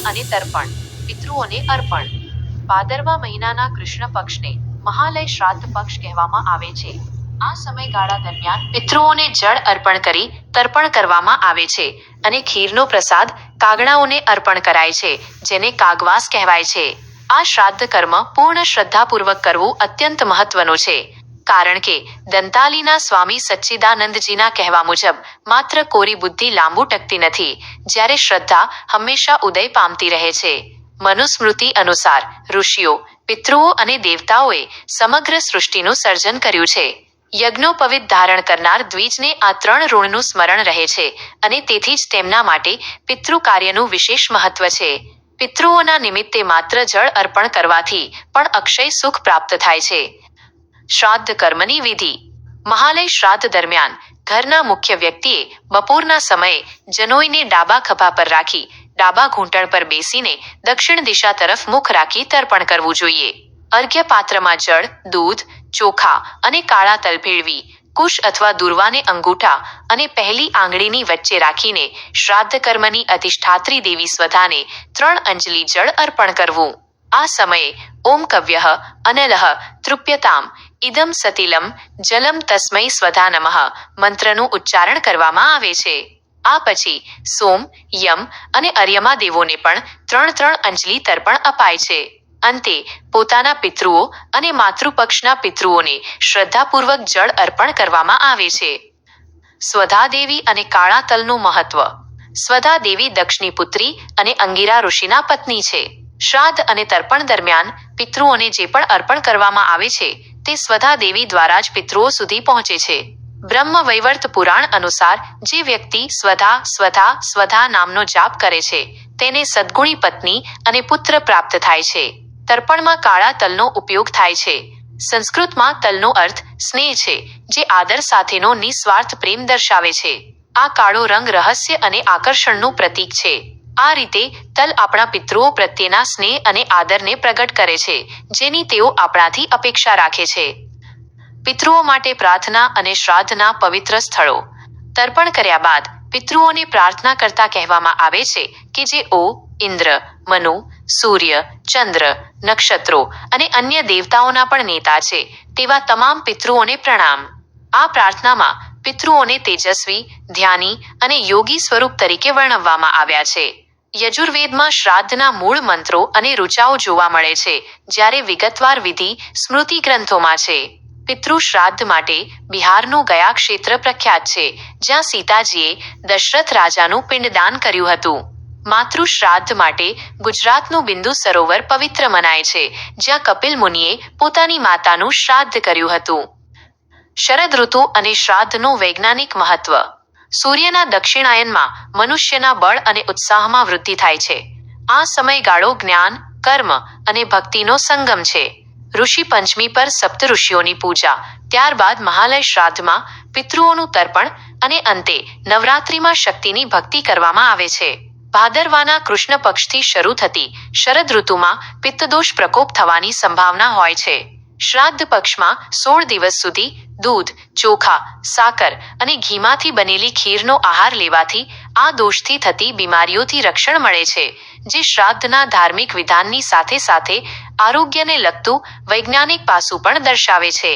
અને તર્પણ. પિતૃઓને અર્પણ. ભાદરવા મહિનાના કૃષ્ણ પક્ષને મહાલય શ્રાદ્ધ પક્ષ કહેવામાં આવે છે. આ સમયગાળા દરમિયાન પિતૃઓને જળ અર્પણ કરી તર્પણ કરવામાં આવે છે અને ખીરનો પ્રસાદ કાગડાઓને અર્પણ કરાય છે, જેને કાગવાસ કહેવાય છે. આ શ્રાદ્ધ કર્મ પૂર્ણ શ્રદ્ધાપૂર્વક કરવું અત્યંત મહત્વનું છે, કારણ કે દંતાલીના સ્વામી સચ્ચિદાનંદજીના કહેવા મુજબ માત્ર કોરી બુદ્ધિ લાંબુ ટકતી નથી, જ્યારે શ્રદ્ધા હંમેશા ઉદય પામતી રહે છે. મનુસ્મૃતિ અનુસાર ઋષિઓ, પિતૃઓ અને દેવતાઓએ સમગ્ર સૃષ્ટિનું સર્જન કર્યું છે. યજ્ઞોપવિત ધારણ કરનાર દ્વિજને આ 3 ઋણનું સ્મરણ રહે છે અને તેથી જ તેમના માટે પિતૃ કાર્યનું વિશેષ મહત્વ છે. પિતૃઓના નિમિત્તે માત્ર જળ અર્પણ કરવાથી પણ અક્ષય સુખ પ્રાપ્ત થાય છે. શ્રાદ્ધ કર્મની વિધિ. મહાલય શ્રાદ્ધ દરમિયાન ઘરના મુખ્ય વ્યક્તિએ બપોરના સમયે જનોઈને ડાબા ખભા પર રાખી ડાબા ઘૂંટણ પર બેસીને દક્ષિણ દિશા તરફ મુખ રાખી તર્પણ કરવું જોઈએ. અર્ઘ્ય પાત્રમાં જળ, દૂધ, ચોખા અને કાળા તલ ભેળવી કુશ અથવા દુર્વાને અંગૂઠા અને પહેલી આંગળીની વચ્ચે રાખીને શ્રાદ્ધ કર્મની અધિષ્ઠાત્રી દેવી સ્વધાને 3 અંજલિ જળ અર્પણ કરવું. આ સમયે ઓમ કવ્યઃ અનલઃ તૃપ્યતામ ઇદમ સતિલમ જલમ તસ્મૈ સ્વધા નમઃ મંત્રનું ઉચ્ચારણ કરવામાં આવે છે. આ પછી સોમ, યમ અને અર્યમા દેવોને પણ 3 અંજલિ તર્પણ અપાય છે. અંતે પોતાના પિતૃઓ અને માતૃપક્ષના પિતૃઓને શ્રદ્ધાપૂર્વક જળ અર્પણ કરવામાં આવે છે. સ્વધા દેવી અને કાળા તલનું મહત્વ. સ્વધા દેવી દક્ષની પુત્રી અને અંગિરા ઋષિના પત્ની છે. શ્રાદ્ધ અને તર્પણ દરમિયાન પિતૃઓને જે પણ અર્પણ કરવામાં આવે છે તે સ્વધા દેવી દ્વારા જ પિતૃઓ સુધી પહોંચે છે. બ્રહ્મ વૈવર્ત પુરાણ અનુસાર જે વ્યક્તિ સ્વધા સ્વધા સ્વધા નામનો જાપ કરે છે તેને સદ્ગુણી પત્ની અને પુત્ર પ્રાપ્ત થાય છે. તર્પણમાં કાળા તલનો ઉપયોગ થાય છે. સંસ્કૃતમાં તલનો અર્થ સ્નેહ છે, જે આદર સાથેનો નિસ્વાર્થ પ્રેમ દર્શાવે છે. આ કાળો રંગ રહસ્ય અને આકર્ષણનું પ્રતીક છે. આ રીતે તલ આપણા પિતૃઓ પ્રત્યેના સ્નેહ અને આદરને પ્રગટ કરે છે, જેની તેઓ આપણાથી અપેક્ષા રાખે છે. પિતૃઓ માટે પ્રાર્થના અને શ્રાદ્ધના પવિત્ર સ્થળો. તર્પણ કર્યા બાદ પિતૃઓને પ્રાર્થના કરતા કહેવામાં આવે છે કે જે ઓ, ઇન્દ્ર, મનુ, સૂર્ય, ચંદ્ર, નક્ષત્રો અને અન્ય દેવતાઓના પણ નેતા છે તેવા તમામ પિતૃઓને પ્રણામ. આ પ્રાર્થનામાં પિતૃઓને તેજસ્વી, ધ્યાની અને યોગી સ્વરૂપ તરીકે વર્ણવવામાં આવ્યા છે. યજુર્વેદમાં શ્રાદ્ધના મૂળ મંત્રો અને ઋચાઓ જોવા મળે છે, જ્યારે વિગતવાર વિધિ સ્મૃતિ ગ્રંથોમાં છે. પિતૃ શ્રાદ્ધ માટે બિહારનું ગયા ક્ષેત્ર પ્રખ્યાત છે, જ્યાં સીતાજીએ દશરથ રાજાનું પિંડદાન કર્યું હતું. માતૃ શ્રાદ્ધ માટે ગુજરાતનું બિંદુ સરોવર પવિત્ર મનાય છે, જ્યાં કપિલ મુનિએ પોતાની માતાનું શ્રાદ્ધ કર્યું હતું. શરદ ઋતુ અને શ્રાદ્ધનું વૈજ્ઞાનિક મહત્વ. સૂર્યના દક્ષિણાયનમાં મનુષ્યના બળ અને ઉત્સાહમાં વૃદ્ધિ થાય છે. આ સમયગાળો જ્ઞાન, કર્મ અને ભક્તિનો સંગમ છે. ઋષિ પંચમી પર સપ્ત ઋષિઓની પૂજા, ત્યારબાદ મહાલય શ્રાદ્ધમાં પિતૃઓનું તર્પણ અને અંતે નવરાત્રિમાં શક્તિની ભક્તિ કરવામાં આવે છે. ભાદરવાના કૃષ્ણ પક્ષથી શરૂ થતી શરદ ઋતુમાં પિત્તદોષ પ્રકોપ થવાની સંભાવના હોય છે. શ્રાદ્ધ પક્ષમાં 16 દિવસ સુધી દૂધ, ચોખા, સાકર અને ઘીમાંથી બનેલી ખીરનો આહાર લેવાથી આ દોષથી થતી બીમારીઓથી રક્ષણ મળે છે, જે શ્રાદ્ધના ધાર્મિક વિધાનની સાથે સાથે આરોગ્યને લગતું વૈજ્ઞાનિક પાસું પણ દર્શાવે છે.